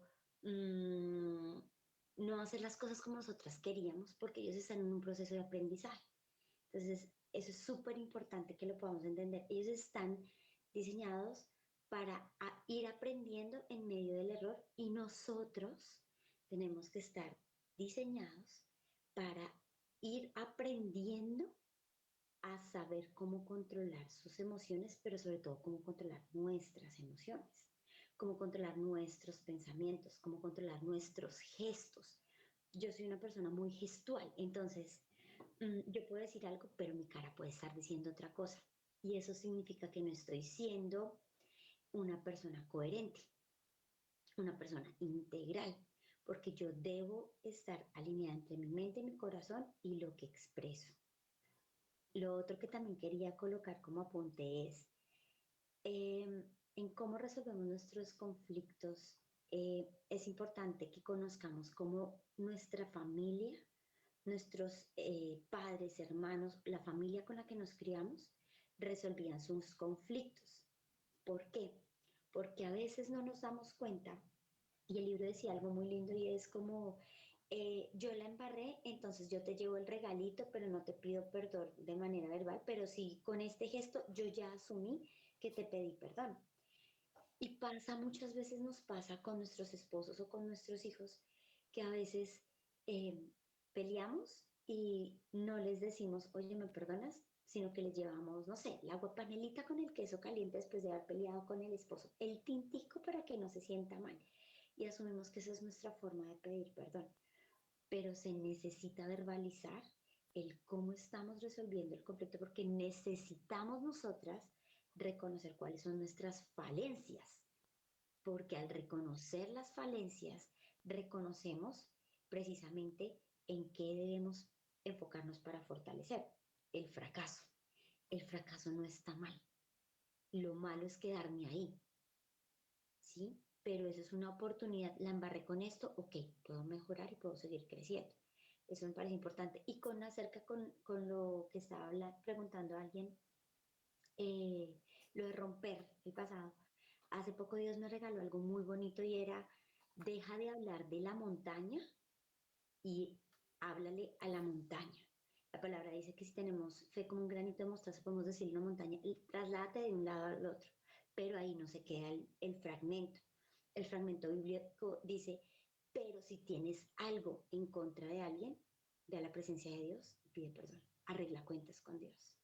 no hacer las cosas como nosotras queríamos porque ellos están en un proceso de aprendizaje. Entonces, eso es súper importante que lo podamos entender. Ellos están diseñados para ir aprendiendo en medio del error y nosotros tenemos que estar diseñados para ir aprendiendo a saber cómo controlar sus emociones, pero sobre todo cómo controlar nuestras emociones, cómo controlar nuestros pensamientos, cómo controlar nuestros gestos. Yo soy una persona muy gestual, entonces yo puedo decir algo, pero mi cara puede estar diciendo otra cosa. Y eso significa que no estoy siendo una persona coherente, una persona integral, porque yo debo estar alineada entre mi mente, mi corazón y lo que expreso. Lo otro que también quería colocar como apunte es en cómo resolvemos nuestros conflictos. Es importante que conozcamos cómo nuestra familia, nuestros padres, hermanos, la familia con la que nos criamos, resolvían sus conflictos. ¿Por qué? Porque a veces no nos damos cuenta, y el libro decía algo muy lindo y es como, yo la embarré, entonces yo te llevo el regalito, pero no te pido perdón de manera verbal, pero sí con este gesto yo ya asumí que te pedí perdón. Y pasa, muchas veces nos pasa con nuestros esposos o con nuestros hijos, que a veces eh, peleamos y no les decimos, oye, ¿me perdonas? Sino que les llevamos, no sé, la agua panelita con el queso caliente después de haber peleado con el esposo, el tintico para que no se sienta mal. Y asumimos que esa es nuestra forma de pedir perdón. Pero se necesita verbalizar el cómo estamos resolviendo el conflicto porque necesitamos nosotras reconocer cuáles son nuestras falencias, porque al reconocer las falencias, reconocemos precisamente en qué debemos enfocarnos para fortalecer el fracaso. El fracaso no está mal. Lo malo es quedarme ahí, ¿sí? Pero eso es una oportunidad. La embarré con esto, ok, puedo mejorar y puedo seguir creciendo. Eso me parece importante. Y con lo que estaba preguntando a alguien, lo de romper el pasado. Hace poco Dios me regaló algo muy bonito y era, deja de hablar de la montaña y háblale a la montaña. La palabra dice que si tenemos fe como un granito de mostaza, podemos decirle a una montaña, y trasládate de un lado al otro. Pero ahí no se queda el fragmento. El fragmento bíblico dice, pero si tienes algo en contra de alguien, ve a la presencia de Dios y pide perdón. Arregla cuentas con Dios.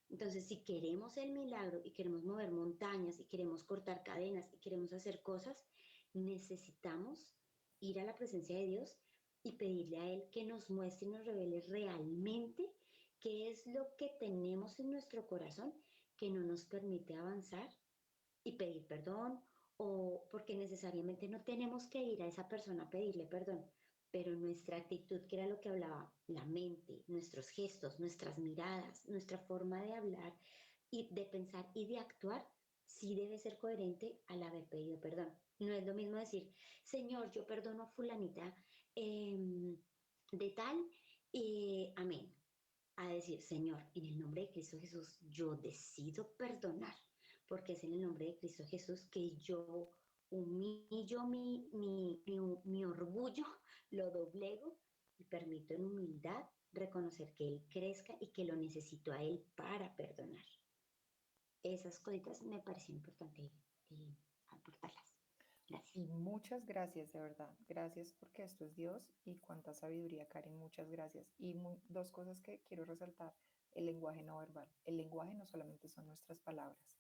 Entonces, si queremos el milagro y queremos mover montañas y queremos cortar cadenas y queremos hacer cosas, necesitamos ir a la presencia de Dios y pedirle a Él que nos muestre y nos revele realmente qué es lo que tenemos en nuestro corazón que no nos permite avanzar y pedir perdón, o porque necesariamente no tenemos que ir a esa persona a pedirle perdón, pero nuestra actitud, que era lo que hablaba, la mente, nuestros gestos, nuestras miradas, nuestra forma de hablar y de pensar y de actuar, sí debe ser coherente al haber pedido perdón. No es lo mismo decir, Señor, yo perdono a fulanita de tal, amén. A decir, Señor, en el nombre de Cristo Jesús, yo decido perdonar, porque es en el nombre de Cristo Jesús que yo humillo mi orgullo, lo doblego y permito en humildad reconocer que Él crezca y que lo necesito a Él para perdonar. esas cositas me pareció importante aportarlas. Gracias. Y muchas gracias, de verdad. Gracias porque esto es Dios y cuánta sabiduría, Karen. Muchas gracias. Y dos cosas que quiero resaltar. El lenguaje no verbal. El lenguaje no solamente son nuestras palabras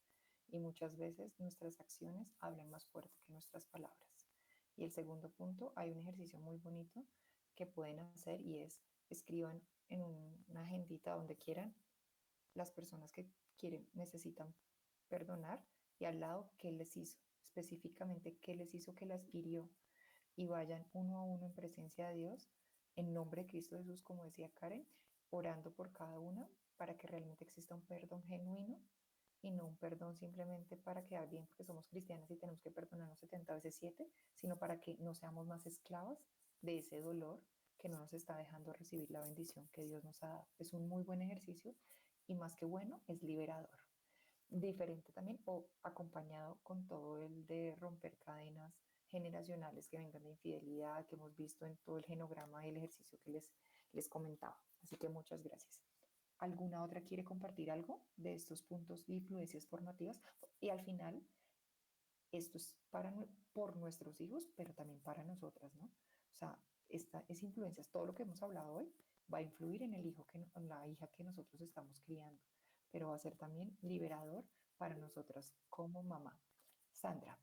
y muchas veces nuestras acciones hablan más fuerte que nuestras palabras. Y el segundo punto, hay un ejercicio muy bonito que pueden hacer y es escriban en una agendita donde quieran las personas que quieren, necesitan perdonar y al lado qué les hizo, específicamente qué les hizo que las hirió y vayan uno a uno en presencia de Dios, en nombre de Cristo Jesús, como decía Karen, orando por cada una para que realmente exista un perdón genuino y no un perdón simplemente para quedar bien porque somos cristianas y tenemos que perdonarnos 70 veces 7, sino para que no seamos más esclavas de ese dolor que no nos está dejando recibir la bendición que Dios nos ha dado. Es un muy buen ejercicio y más que bueno, es liberador. Diferente también o acompañado con todo el de romper cadenas generacionales que vengan de infidelidad que hemos visto en todo el genograma del ejercicio que les comentaba. Así que muchas gracias. ¿Alguna otra quiere compartir algo de estos puntos de influencias formativas? Y al final, esto es por nuestros hijos, pero también para nosotras, ¿no? O sea, esta es influencias, todo lo que hemos hablado hoy va a influir en el hijo en la hija que nosotros estamos criando, pero va a ser también liberador para nosotras como mamá. Sandra.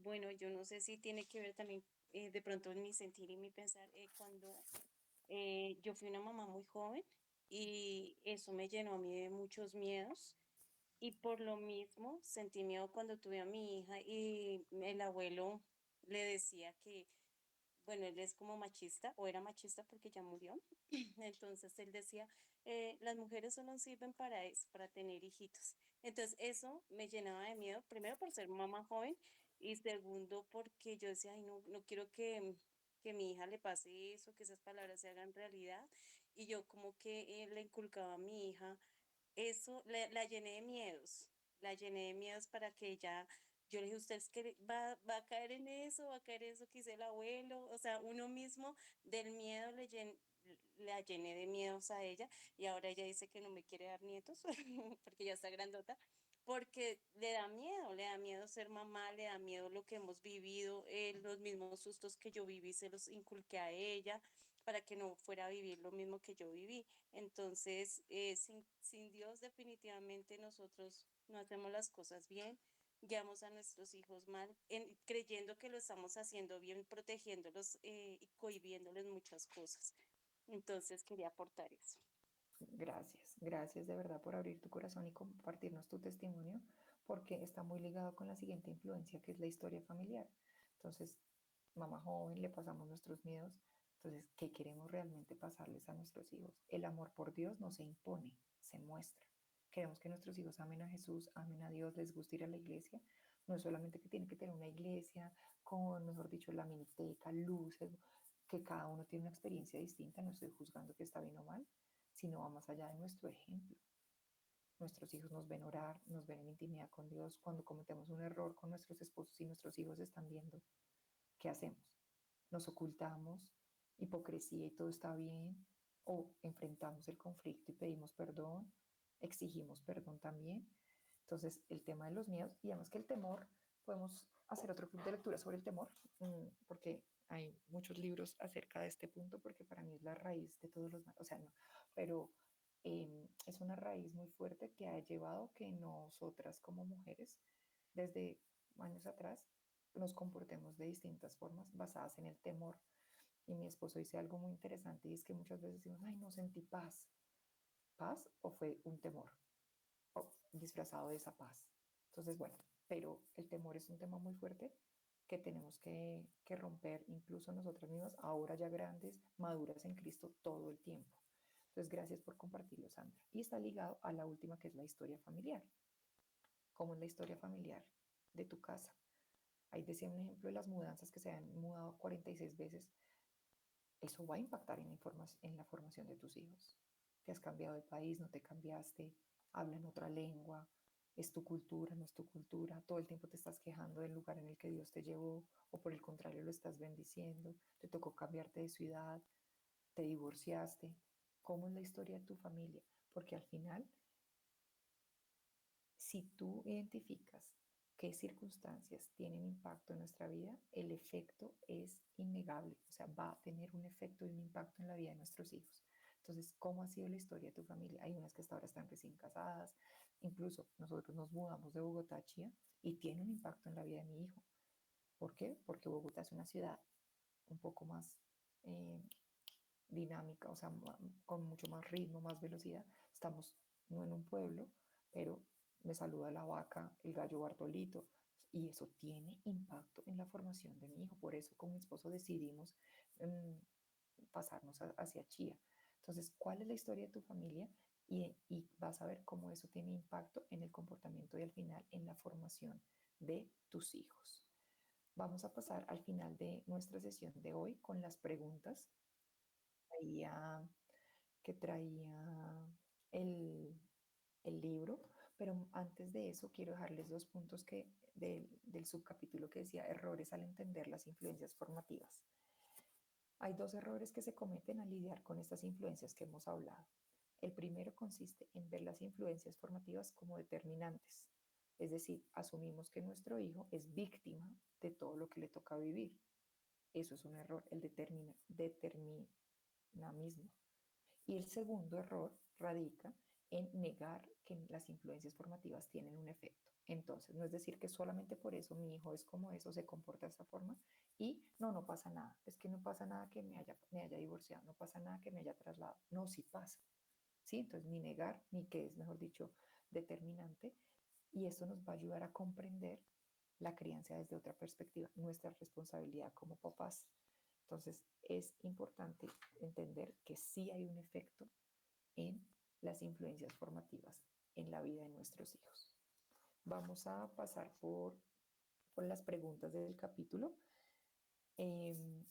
Bueno, yo no sé si tiene que ver también de pronto en mi sentir y mi pensar cuando yo fui una mamá muy joven y eso me llenó a mí de muchos miedos y por lo mismo sentí miedo cuando tuve a mi hija y el abuelo le decía que, bueno, él es como machista o era machista porque ya murió, entonces él decía, las mujeres solo sirven para eso, para tener hijitos. Entonces eso me llenaba de miedo, primero por ser mamá joven y segundo porque yo decía, ay, no, no quiero que mi hija le pase eso, que esas palabras se hagan realidad. Y yo como que le inculcaba a mi hija eso, la llené de miedos, la llené de miedos para que ella, yo le dije, ¿usted es que va a caer en eso, va a caer en eso que dice el abuelo? O sea, uno mismo del miedo la llené de miedos a ella y ahora ella dice que no me quiere dar nietos porque ya está grandota, porque le da miedo ser mamá, le da miedo lo que hemos vivido, los mismos sustos que yo viví se los inculqué a ella para que no fuera a vivir lo mismo que yo viví. Entonces, sin Dios definitivamente nosotros no hacemos las cosas bien, guiamos a nuestros hijos mal, creyendo que lo estamos haciendo bien, protegiéndolos y cohibiéndoles muchas cosas. Entonces, quería aportar eso. Gracias, gracias de verdad por abrir tu corazón y compartirnos tu testimonio, porque está muy ligado con la siguiente influencia, que es la historia familiar. Entonces, mamá joven, le pasamos nuestros miedos. Entonces, ¿qué queremos realmente pasarles a nuestros hijos? El amor por Dios no se impone, se muestra. Queremos que nuestros hijos amen a Jesús, amen a Dios, les guste ir a la iglesia. No es solamente que tienen que tener una iglesia con, mejor dicho, la miniteca, luces, que cada uno tiene una experiencia distinta. No estoy juzgando que está bien o mal, sino va más allá de nuestro ejemplo. Nuestros hijos nos ven orar, nos ven en intimidad con Dios. Cuando cometemos un error con nuestros esposos y nuestros hijos están viendo, ¿qué hacemos? Nos ocultamos, hipocresía y todo está bien, o enfrentamos el conflicto y pedimos perdón, exigimos perdón también. Entonces, el tema de los miedos, y además que el temor, podemos hacer otro club de lectura sobre el temor, porque hay muchos libros acerca de este punto, porque para mí es la raíz de todos los males, o sea, no, pero es una raíz muy fuerte que ha llevado que nosotras como mujeres, desde años atrás, nos comportemos de distintas formas basadas en el temor. Y mi esposo dice algo muy interesante y es que muchas veces decimos, ay, no sentí paz. ¿Paz o fue un temor? O disfrazado de esa paz. Entonces, bueno, pero el temor es un tema muy fuerte que tenemos que romper incluso nosotras mismas, ahora ya grandes, maduras en Cristo todo el tiempo. Entonces, gracias por compartirlo, Sandra. Y está ligado a la última, que es la historia familiar. ¿Cómo es la historia familiar de tu casa? Ahí decía un ejemplo de las mudanzas que se han mudado 46 veces. Eso va a impactar en la formación de tus hijos. Te has cambiado de país, no te cambiaste, hablan otra lengua, es tu cultura, no es tu cultura, todo el tiempo te estás quejando del lugar en el que Dios te llevó o por el contrario lo estás bendiciendo, te tocó cambiarte de ciudad, te divorciaste. ¿Cómo es la historia de tu familia? Porque al final Si tú identificas qué circunstancias tienen impacto en nuestra vida, el efecto es innegable, o sea, va a tener un efecto y un impacto en la vida de nuestros hijos. Entonces, ¿cómo ha sido la historia de tu familia? Hay unas que hasta ahora están recién casadas, incluso nosotros nos mudamos de Bogotá a Chía y tiene un impacto en la vida de mi hijo. ¿Por qué? Porque Bogotá es una ciudad un poco más eh, dinámica, o sea, con mucho más ritmo, más velocidad. Estamos no en un pueblo, pero me saluda la vaca, el gallo Bartolito, y eso tiene impacto en la formación de mi hijo. Por eso con mi esposo decidimos pasarnos hacia Chía. Entonces, ¿cuál es la historia de tu familia? Y vas a ver cómo eso tiene impacto en el comportamiento y al final en la formación de tus hijos. Vamos a pasar al final de nuestra sesión de hoy con las preguntas traía, que traía el, el libro, pero antes de eso quiero dejarles dos puntos del subcapítulo que decía errores al entender las influencias formativas. Hay dos errores que se cometen al lidiar con estas influencias que hemos hablado. El primero consiste en ver las influencias formativas como determinantes, es decir, asumimos que nuestro hijo es víctima de todo lo que le toca vivir. Eso es un error, el determinamismo. Y el segundo error radica en negar que las influencias formativas tienen un efecto. Entonces, no es decir que solamente por eso mi hijo es como eso, se comporta de esta forma y no pasa nada. Es que no pasa nada que me haya divorciado, no pasa nada que me haya trasladado. No, sí pasa. ¿Sí? Entonces, ni negar, ni que es, mejor dicho, determinante. Y esto nos va a ayudar a comprender la crianza desde otra perspectiva, nuestra responsabilidad como papás. Entonces, es importante entender que sí hay un efecto en las influencias formativas en la vida de nuestros hijos. Vamos a pasar por las preguntas del capítulo.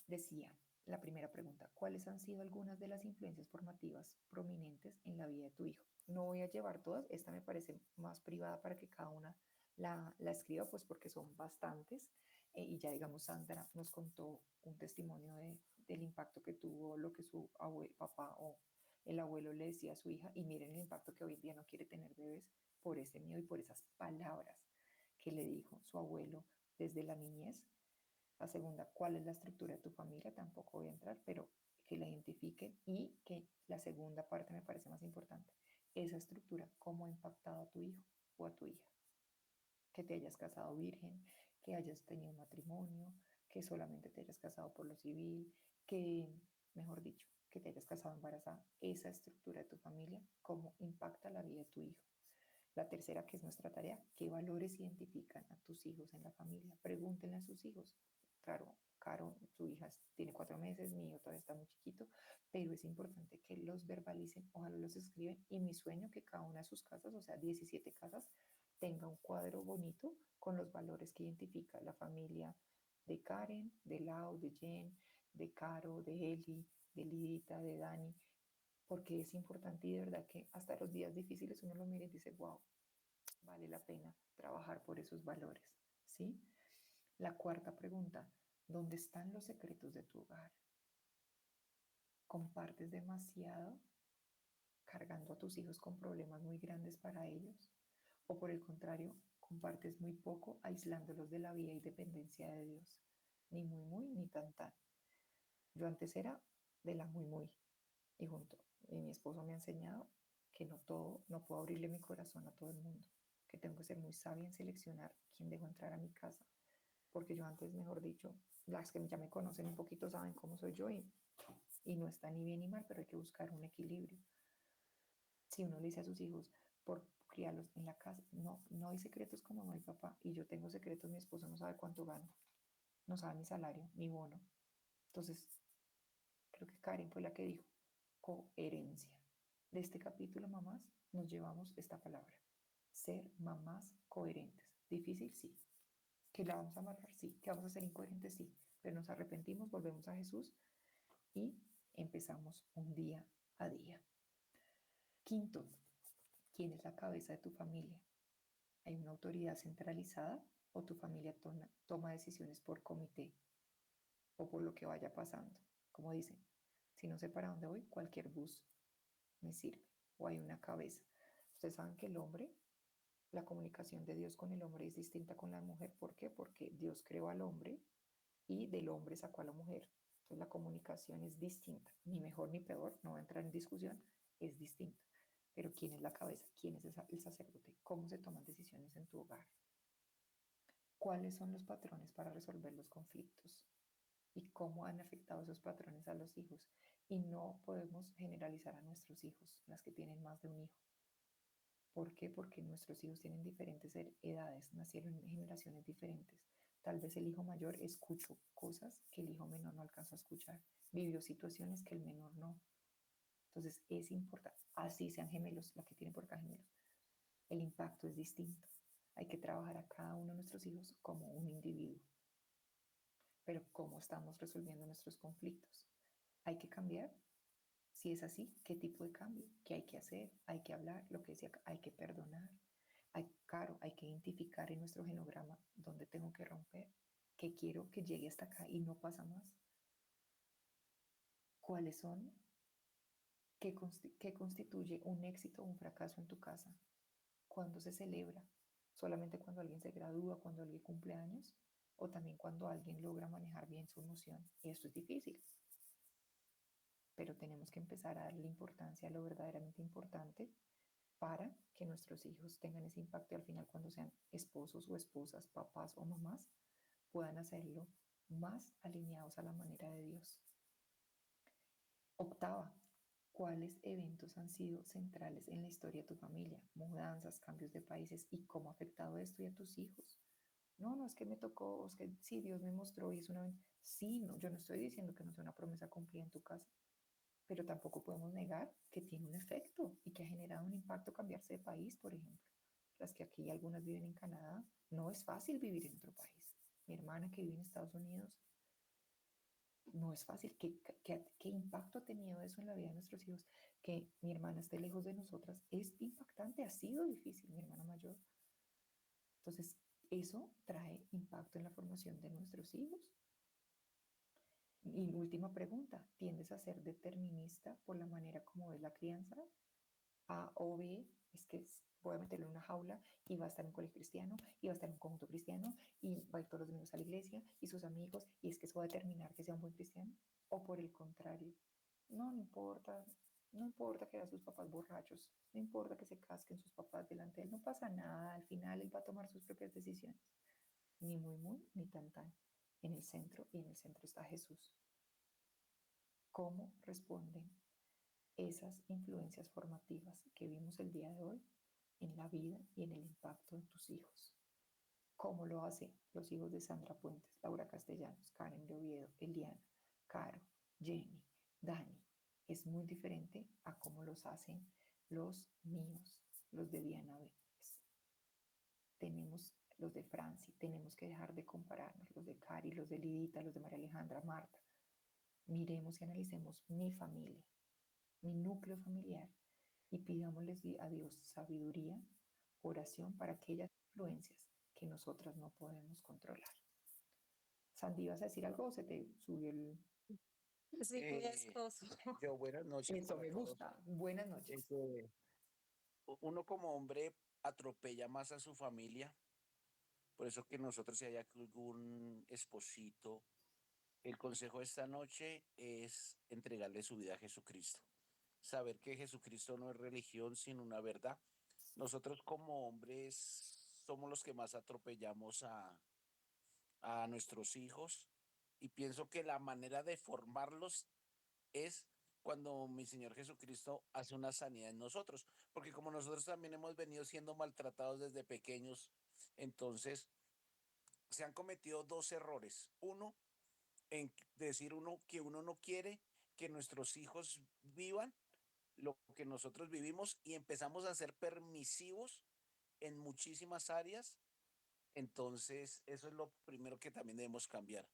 Decía la primera pregunta, ¿cuáles han sido algunas de las influencias formativas prominentes en la vida de tu hijo? No voy a llevar todas, esta me parece más privada para que cada una la escriba, pues porque son bastantes. Y ya digamos, Sandra nos contó un testimonio del impacto que tuvo lo que su papá o el abuelo le decía a su hija, y miren el impacto que hoy en día no quiere tener bebés por ese miedo y por esas palabras que le dijo su abuelo desde la niñez. La segunda, ¿cuál es la estructura de tu familia? Tampoco voy a entrar, pero que la identifiquen y que la segunda parte me parece más importante. Esa estructura, ¿cómo ha impactado a tu hijo o a tu hija? Que te hayas casado virgen, que hayas tenido un matrimonio, que solamente te hayas casado por lo civil, que, mejor dicho, que te hayas casado embarazada. Esa estructura de tu familia, ¿cómo impacta la vida de tu hijo? La tercera, que es nuestra tarea, ¿qué valores identifican a tus hijos en la familia? Pregúntenle a sus hijos. Claro, Caro, su hija tiene 4 meses, mi hijo todavía está muy chiquito, pero es importante que los verbalicen, ojalá los escriben. Y mi sueño que cada una de sus casas, o sea, 17 casas, tenga un cuadro bonito con los valores que identifica la familia de Karen, de Lau, de Jen, de Caro, de Eli, de Lidita, de Dani, porque es importante y de verdad que hasta los días difíciles uno lo mira y dice, wow, vale la pena trabajar por esos valores, ¿sí? La cuarta pregunta, ¿dónde están los secretos de tu hogar? ¿Compartes demasiado cargando a tus hijos con problemas muy grandes para ellos? ¿O por el contrario, compartes muy poco aislándolos de la vida y dependencia de Dios? Ni muy, muy, ni tan, tan. Yo antes era de la muy, muy. Y mi esposo me ha enseñado que no puedo abrirle mi corazón a todo el mundo, que tengo que ser muy sabia en seleccionar quién dejo entrar a mi casa, porque yo antes, mejor dicho, las que ya me conocen un poquito saben cómo soy yo y no está ni bien ni mal, pero hay que buscar un equilibrio. Si uno le dice a sus hijos, por criarlos en la casa, no hay secretos con mamá y papá, y yo tengo secretos, mi esposo no sabe cuánto gano, no sabe mi salario, mi bono. Entonces, creo que Karen fue la que dijo, coherencia. De este capítulo, mamás, nos llevamos esta palabra, ser mamás coherentes. ¿Difícil? Sí. ¿Que la vamos a amarrar? Sí. ¿Que vamos a ser incoherentes? Sí. Pero nos arrepentimos, volvemos a Jesús y empezamos un día a día. Quinto, ¿quién es la cabeza de tu familia? ¿Hay una autoridad centralizada o tu familia toma decisiones por comité o por lo que vaya pasando? Como dicen, si no sé para dónde voy, cualquier bus me sirve o hay una cabeza. Ustedes saben que el hombre La comunicación de Dios con el hombre es distinta con la mujer. ¿Por qué? Porque Dios creó al hombre y del hombre sacó a la mujer. Entonces la comunicación es distinta, ni mejor ni peor, no va a entrar en discusión, es distinta. Pero ¿quién es la cabeza? ¿Quién es el sacerdote? ¿Cómo se toman decisiones en tu hogar? ¿Cuáles son los patrones para resolver los conflictos? ¿Y cómo han afectado esos patrones a los hijos? Y no podemos generalizar a nuestros hijos, las que tienen más de un hijo. ¿Por qué? Porque nuestros hijos tienen diferentes edades, nacieron en generaciones diferentes. Tal vez el hijo mayor escuchó cosas que el hijo menor no alcanzó a escuchar, vivió situaciones que el menor no. Entonces es importante, así sean gemelos, la que tiene por acá gemelos, el impacto es distinto. Hay que trabajar a cada uno de nuestros hijos como un individuo. Pero ¿cómo estamos resolviendo nuestros conflictos? ¿Hay que cambiar? Si es así, ¿qué tipo de cambio? ¿Qué hay que hacer? Hay que hablar, lo que decía, hay que perdonar. Hay que identificar en nuestro genograma dónde tengo que romper, qué quiero que llegue hasta acá y no pasa más. ¿Cuáles son? ¿Qué constituye un éxito o un fracaso en tu casa? ¿Cuándo se celebra? ¿Solamente cuando alguien se gradúa, cuando alguien cumple años? ¿O también cuando alguien logra manejar bien su emoción? Y esto es difícil, pero tenemos que empezar a darle importancia a lo verdaderamente importante para que nuestros hijos tengan ese impacto y al final cuando sean esposos o esposas, papás o mamás, puedan hacerlo más alineados a la manera de Dios. Octava, ¿cuáles eventos han sido centrales en la historia de tu familia? Mudanzas, cambios de países y cómo ha afectado esto y a tus hijos. No, no es que me tocó, es que sí, Dios me mostró y es una... Sí, no, yo no estoy diciendo que no sea una promesa cumplida en tu casa, pero tampoco podemos negar que tiene un efecto y que ha generado un impacto cambiarse de país, por ejemplo. Las que aquí algunas viven en Canadá, no es fácil vivir en otro país. Mi hermana que vive en Estados Unidos, no es fácil. ¿Qué impacto ha tenido eso en la vida de nuestros hijos? Que mi hermana esté lejos de nosotras es impactante, ha sido difícil, mi hermana mayor. Entonces, eso trae impacto en la formación de nuestros hijos. Y última pregunta, ¿tiendes a ser determinista por la manera como es la crianza? A o B, es que voy a meterlo en una jaula y va a estar en un colegio cristiano y va a estar en un conjunto cristiano y va a ir todos los domingos a la iglesia y sus amigos y es que eso va a determinar que sea un buen cristiano. O por el contrario, no importa, no importa que vean sus papás borrachos, no importa que se casquen sus papás delante de él, no pasa nada, al final él va a tomar sus propias decisiones. Ni muy, ni tan. En el centro y en el centro está Jesús. ¿Cómo responden esas influencias formativas que vimos el día de hoy en la vida y en el impacto en tus hijos? ¿Cómo lo hacen los hijos de Sandra Puentes, Laura Castellanos, Karen de Oviedo, Eliana, Caro, Jenny, Dani? Es muy diferente a cómo los hacen los míos, los de Diana Vélez. Tenemos los de Franci, tenemos que dejar de compararnos, los de Cari, los de Lidita, los de María Alejandra, Marta. Miremos y analicemos mi familia, mi núcleo familiar y pidámosles a Dios sabiduría, oración para aquellas influencias que nosotras no podemos controlar. Sandy, ¿vas a decir algo o se te subió el...? Sí, mi esposo. Yo, buenas noches Eso para me todos. gusta. Buenas noches. Uno como hombre atropella más a su familia, por eso que nosotros, si hay algún esposito, el consejo de esta noche es entregarle su vida a Jesucristo. Saber que Jesucristo no es religión, sino una verdad. Nosotros como hombres somos los que más atropellamos a nuestros hijos y pienso que la manera de formarlos es cuando mi Señor Jesucristo hace una sanidad en nosotros, porque como nosotros también hemos venido siendo maltratados desde pequeños, entonces se han cometido dos errores. Uno, en decir uno que uno no quiere que nuestros hijos vivan lo que nosotros vivimos y empezamos a ser permisivos en muchísimas áreas. Entonces, eso es lo primero que también debemos cambiar,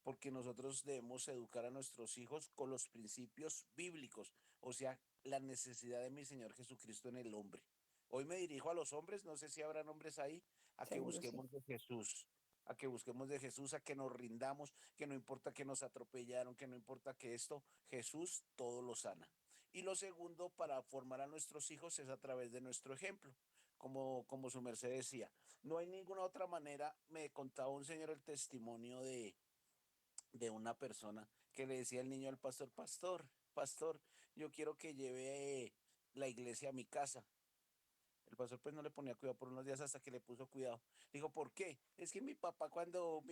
porque nosotros debemos educar a nuestros hijos con los principios bíblicos, o sea, la necesidad de mi Señor Jesucristo en el hombre. Hoy me dirijo a los hombres, no sé si habrán hombres ahí, a que Seguro sí. busquemos de Jesús, a que busquemos de Jesús, a que nos rindamos, que no importa que nos atropellaron, que no importa que esto, Jesús todo lo sana. Y lo segundo, para formar a nuestros hijos es a través de nuestro ejemplo. como su merced decía. No hay ninguna otra manera. Me contaba un señor el testimonio de una persona que le decía al niño al pastor, pastor, yo quiero que lleve la iglesia a mi casa. El pastor pues no le ponía cuidado por unos días hasta que le puso cuidado. Dijo, ¿por qué? Es que mi papá cuando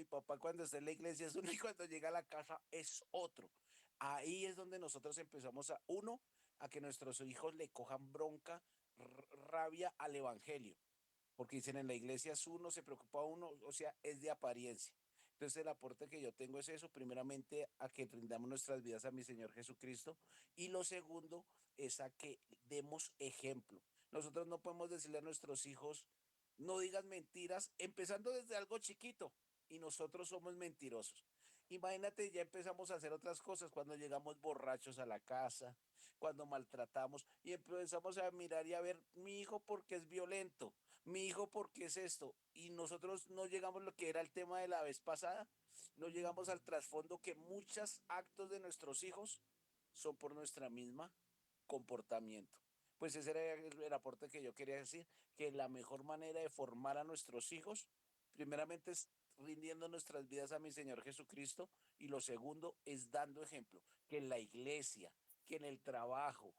está en la iglesia es uno y cuando llega a la casa es otro. Ahí es donde nosotros empezamos a que nuestros hijos le cojan bronca, rabia al evangelio. Porque dicen en la iglesia es uno, se preocupa uno, o sea, es de apariencia. Entonces el aporte que yo tengo es eso, primeramente a que rindamos nuestras vidas a mi Señor Jesucristo y lo segundo es a que demos ejemplo. Nosotros no podemos decirle a nuestros hijos, no digas mentiras, empezando desde algo chiquito y nosotros somos mentirosos. Imagínate, ya empezamos a hacer otras cosas cuando llegamos borrachos a la casa, cuando maltratamos y empezamos a mirar y a ver mi hijo porque es violento, mi hijo porque es esto, y nosotros no llegamos a lo que era el tema de la vez pasada, no llegamos al trasfondo que muchos actos de nuestros hijos son por nuestra misma comportamiento. Pues ese era el aporte que yo quería decir, que la mejor manera de formar a nuestros hijos, primeramente es rindiendo nuestras vidas a mi Señor Jesucristo, y lo segundo es dando ejemplo, que en la iglesia, que en el trabajo,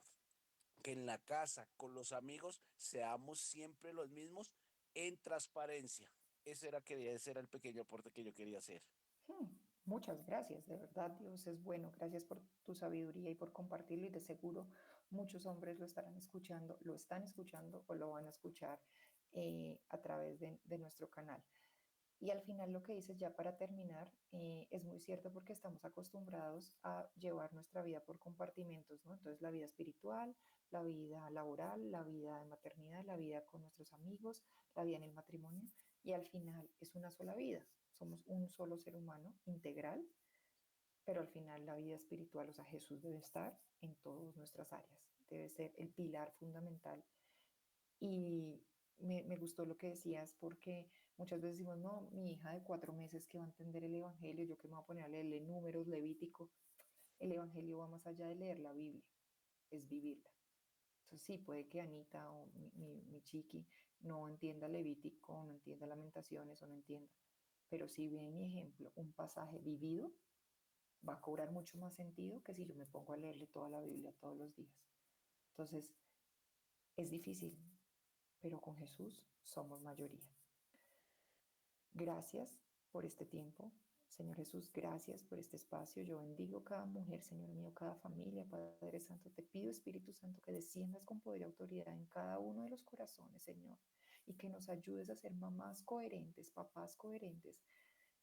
que en la casa, con los amigos, seamos siempre los mismos en transparencia. Ese era el pequeño aporte que yo quería hacer. Hmm, Muchas gracias, de verdad Dios es bueno. Gracias por tu sabiduría y por compartirlo y de seguro muchos hombres lo estarán escuchando, lo están escuchando o lo van a escuchar a través de nuestro canal. Y al final lo que dices ya para terminar es muy cierto porque estamos acostumbrados a llevar nuestra vida por compartimentos, ¿no? Entonces la vida espiritual, la vida laboral, la vida de maternidad, la vida con nuestros amigos, la vida en el matrimonio y al final es una sola vida. Somos un solo ser humano integral, pero al final la vida espiritual, o sea, Jesús debe estar en todas nuestras áreas, debe ser el pilar fundamental y me gustó lo que decías porque muchas veces decimos, no, mi hija de 4 meses que va a entender el Evangelio, yo que me voy a poner a leerle números, Levítico, el Evangelio va más allá de leer la Biblia, es vivirla. Entonces sí, puede que Anita o mi chiqui no entienda Levítico, no entienda Lamentaciones o no entienda, pero si ve mi ejemplo, un pasaje vivido, va a cobrar mucho más sentido que si yo me pongo a leerle toda la Biblia todos los días. Entonces, es difícil, pero con Jesús somos mayoría. Gracias por este tiempo. Señor Jesús, gracias por este espacio. Yo bendigo cada mujer, Señor mío, cada familia, Padre Santo. Te pido, Espíritu Santo, que desciendas con poder y autoridad en cada uno de los corazones, Señor, y que nos ayudes a ser mamás coherentes, papás coherentes,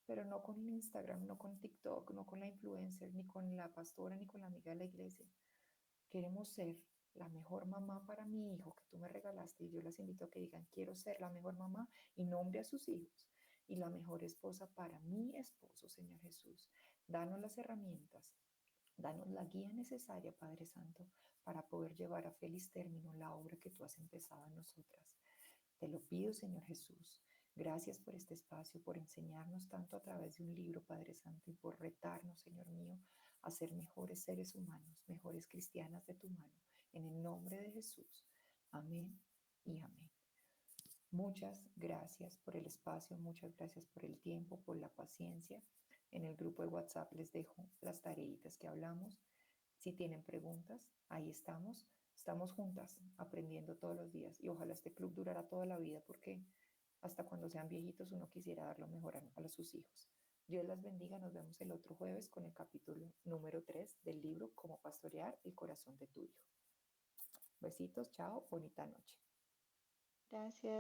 pero no con Instagram, no con TikTok, no con la influencer, ni con la pastora, ni con la amiga de la iglesia. Queremos ser la mejor mamá para mi hijo que tú me regalaste y yo las invito a que digan, quiero ser la mejor mamá y nombre a sus hijos y la mejor esposa para mi esposo, Señor Jesús. Danos las herramientas, danos la guía necesaria, Padre Santo, para poder llevar a feliz término la obra que tú has empezado en nosotras. Te lo pido, Señor Jesús. Gracias por este espacio, por enseñarnos tanto a través de un libro, Padre Santo, y por retarnos, Señor mío, a ser mejores seres humanos, mejores cristianas de tu mano. En el nombre de Jesús. Amén y amén. Muchas gracias por el espacio, muchas gracias por el tiempo, por la paciencia. En el grupo de WhatsApp les dejo las tareitas que hablamos. Si tienen preguntas, ahí estamos. Estamos juntas aprendiendo todos los días y ojalá este club durara toda la vida porque hasta cuando sean viejitos uno quisiera dar lo mejor a sus hijos. Dios las bendiga, nos vemos el otro jueves con el capítulo número 3 del libro Cómo pastorear el corazón de tu hijo. Besitos, chao, bonita noche. Gracias.